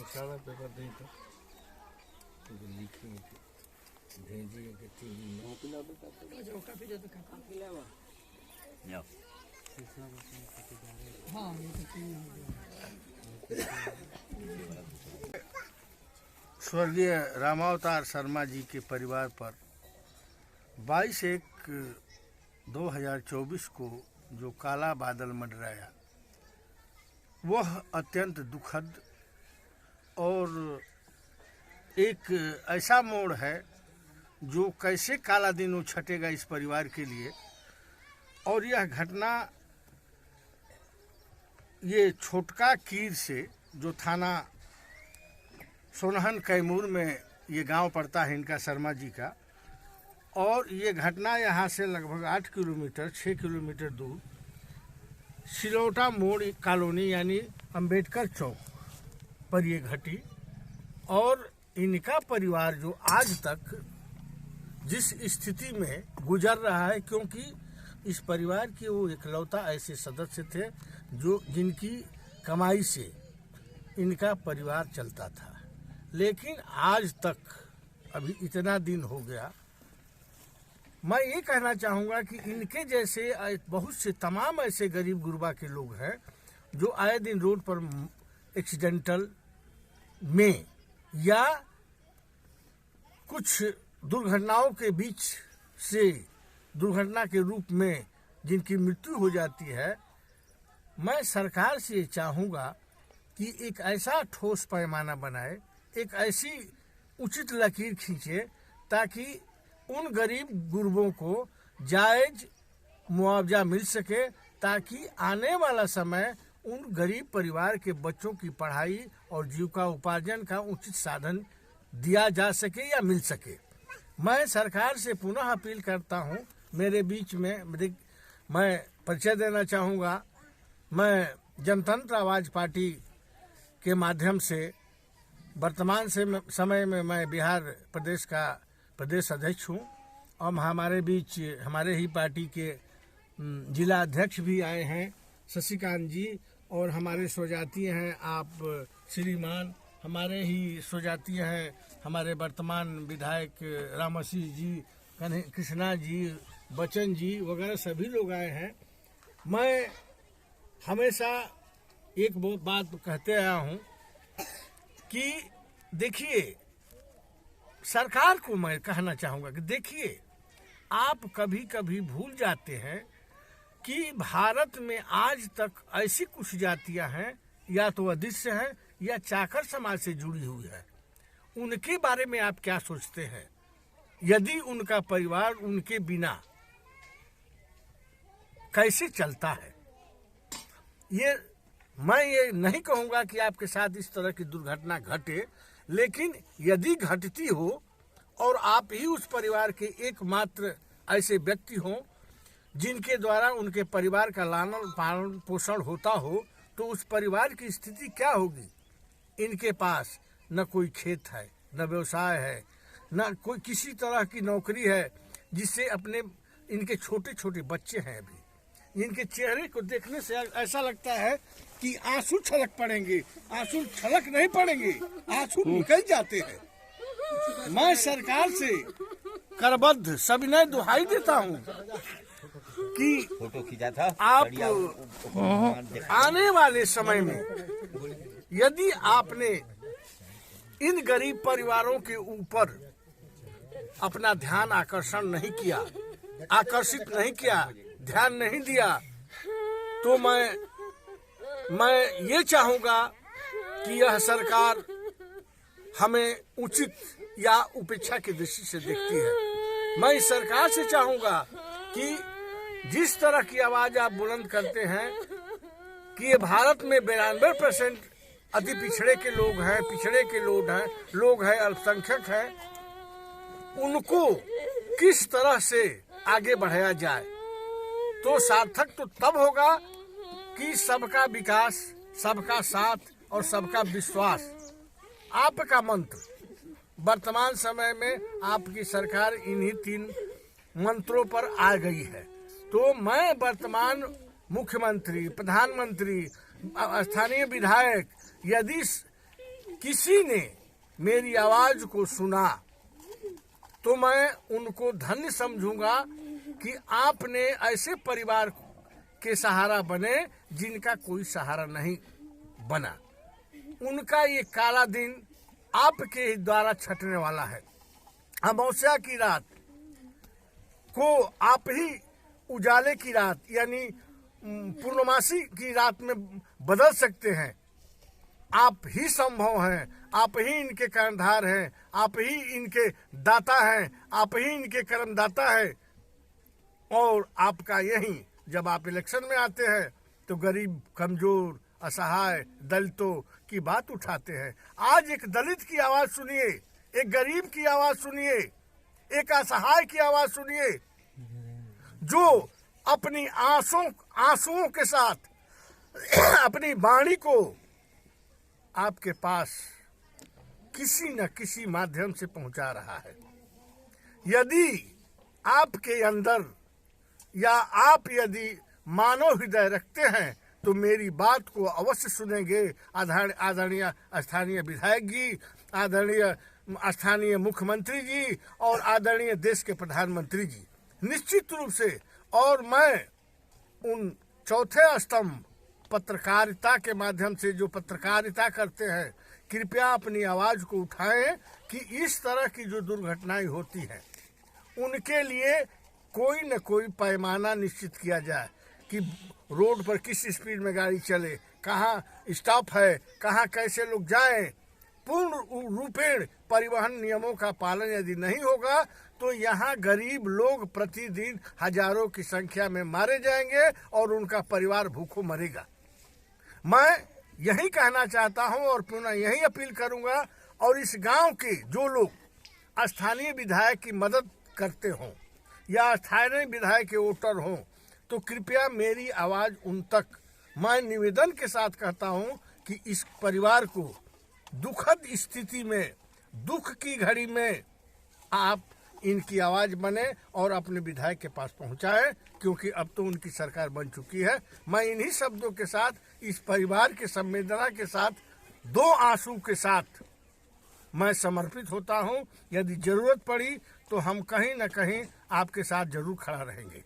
सारा पेपर नहीं था लिखेंगे भेजिए कि 3 दिन में स्वर्गीय रामावतार शर्मा जी के परिवार पर 22/1/2024 को जो काला बादल मंडराया वह अत्यंत दुखद और एक ऐसा मोड़ है जो कैसे काला दिन उछटेगा इस परिवार के लिए। और यह घटना ये छोटका कीर से जो थाना सोनहन कैमूर में ये गांव पड़ता है इनका शर्मा जी का, और ये घटना यहाँ से लगभग 8 किलोमीटर 6 किलोमीटर दूर सिलौटा मोड़ कॉलोनी यानी अंबेडकर चौक पर ये घटी। और इनका परिवार जो आज तक जिस स्थिति में गुजर रहा है, क्योंकि इस परिवार के वो इकलौता ऐसे सदस्य थे जो जिनकी कमाई से इनका परिवार चलता था, लेकिन आज तक अभी इतना दिन हो गया। मैं ये कहना चाहूँगा कि इनके जैसे बहुत से तमाम ऐसे गरीब गुरबा के लोग हैं जो आए दिन रोड पर एक्सीडेंटल में या कुछ दुर्घटनाओं के बीच से दुर्घटना के रूप में जिनकी मृत्यु हो जाती है। मैं सरकार से चाहूँगा कि एक ऐसा ठोस पैमाना बनाए, एक ऐसी उचित लकीर खींचे ताकि उन गरीब गुरबों को जायज मुआवजा मिल सके, ताकि आने वाला समय उन गरीब परिवार के बच्चों की पढ़ाई और जीविका उपार्जन का उचित साधन दिया जा सके या मिल सके। मैं सरकार से पुनः अपील करता हूं, मेरे बीच में मैं परिचय देना चाहूँगा। मैं जनतंत्र आवाज़ पार्टी के माध्यम से वर्तमान समय में मैं बिहार प्रदेश का प्रदेश अध्यक्ष हूँ, और हमारे बीच हमारे ही पार्टी के जिला अध्यक्ष भी आए हैं शशिकांत जी, और हमारे स्वजातीय हैं आप श्रीमान, हमारे ही स्वजातीय हैं हमारे वर्तमान विधायक रामसिंह जी, कृष्णा जी, बच्चन जी वगैरह सभी लोग आए हैं। मैं हमेशा एक बात कहते आया हूँ कि देखिए, सरकार को मैं कहना चाहूँगा कि देखिए, आप कभी कभी भूल जाते हैं कि भारत में आज तक ऐसी कुछ जातियां हैं या तो अदृश्य हैं या चाकर समाज से जुड़ी हुई है। उनके बारे में आप क्या सोचते हैं? यदि उनका परिवार उनके बिना कैसे चलता है? मैं ये नहीं कहूँगा कि आपके साथ इस तरह की दुर्घटना घटे, लेकिन यदि घटती हो और आप ही उस परिवार के एकमात्र ऐसे व्यक्ति हों जिनके द्वारा उनके परिवार का लालन पालन पोषण होता हो, तो उस परिवार की स्थिति क्या होगी? इनके पास न कोई खेत है, न व्यवसाय है, न कोई किसी तरह की नौकरी है जिससे अपने इनके छोटे छोटे बच्चे हैं। अभी इनके चेहरे को देखने से ऐसा लगता है कि आंसू छलक पड़ेंगे। आंसू छलक नहीं पड़ेंगे, आंसू निकल जाते हैं। मैं सरकार से करबद्ध सविनय दुहाई देता हूँ कि फोटो खींचा था आप आने वाले समय में यदि आपने इन गरीब परिवारों के ऊपर अपना ध्यान आकर्षित नहीं किया, ध्यान नहीं दिया, तो मैं ये चाहूँगा कि यह सरकार हमें उचित या उपेक्षा की दृष्टि से देखती है। मैं इस सरकार से चाहूँगा कि जिस तरह की आवाज़ आप बुलंद करते हैं कि ये भारत में 92% अति पिछड़े के लोग हैं, लोग हैं, अल्पसंख्यक हैं, उनको किस तरह से आगे बढ़ाया जाए, तो सार्थक तो तब होगा कि सबका विकास, सबका साथ और सबका विश्वास आपका मंत्र। वर्तमान समय में आपकी सरकार इन्हीं 3 मंत्रों पर आ गई है। तो मैं वर्तमान मुख्यमंत्री, प्रधानमंत्री, स्थानीय विधायक यदि किसी ने मेरी आवाज को सुना तो मैं उनको धन्य समझूंगा कि आपने ऐसे परिवार के सहारा बने जिनका कोई सहारा नहीं बना। उनका ये काला दिन आपके द्वारा छटने वाला है। अमावस्या की रात को आप ही उजाले की रात यानी पूर्णमासी की रात में बदल सकते हैं। आप ही संभव हैं, आप ही इनके कर्णधार हैं, आप ही इनके दाता हैं, आप ही इनके कर्मदाता हैं। और आपका यही जब आप इलेक्शन में आते हैं तो गरीब, कमजोर, असहाय, दलितों की बात उठाते हैं। आज एक दलित की आवाज सुनिए, एक गरीब की आवाज सुनिए, एक असहाय की आवाज सुनिए, जो अपनी आंसुओं के साथ अपनी वाणी को आपके पास किसी न किसी माध्यम से पहुंचा रहा है। यदि आपके अंदर या आप यदि मानव हृदय रखते हैं तो मेरी बात को अवश्य सुनेंगे। आदरणीय स्थानीय विधायक जी, आदरणीय स्थानीय मुख्यमंत्री जी और आदरणीय देश के प्रधानमंत्री जी, निश्चित रूप से। और मैं उन चौथे स्तंभ पत्रकारिता के माध्यम से जो पत्रकारिता करते हैं, कृपया अपनी आवाज को उठाएं कि इस तरह की जो दुर्घटनाएं होती हैं उनके लिए कोई न कोई पैमाना निश्चित किया जाए कि रोड पर किस स्पीड में गाड़ी चले, कहाँ स्टॉप है, कहाँ कैसे लोग जाएं। पूर्ण रूपेण परिवहन नियमों का पालन यदि नहीं होगा तो यहाँ गरीब लोग प्रतिदिन हजारों की संख्या में मारे जाएंगे और उनका परिवार भूखों मरेगा। मैं यही कहना चाहता हूँ और पुनः यही अपील करूंगा। और इस गांव के जो लोग स्थानीय विधायक की मदद करते हों या स्थानीय विधायक के वोटर हों तो कृपया मेरी आवाज उन तक मैं निवेदन के साथ कहता हूं कि इस परिवार को दुखद स्थिति में, दुख की घड़ी में आप इनकी आवाज बने और अपने विधायक के पास पहुंचाएं, क्योंकि अब तो उनकी सरकार बन चुकी है। मैं इन्हीं शब्दों के साथ इस परिवार के संवेदना के साथ, दो आंसू के साथ मैं समर्पित होता हूं। यदि जरूरत पड़ी तो हम कहीं न कहीं आपके साथ जरूर खड़ा रहेंगे।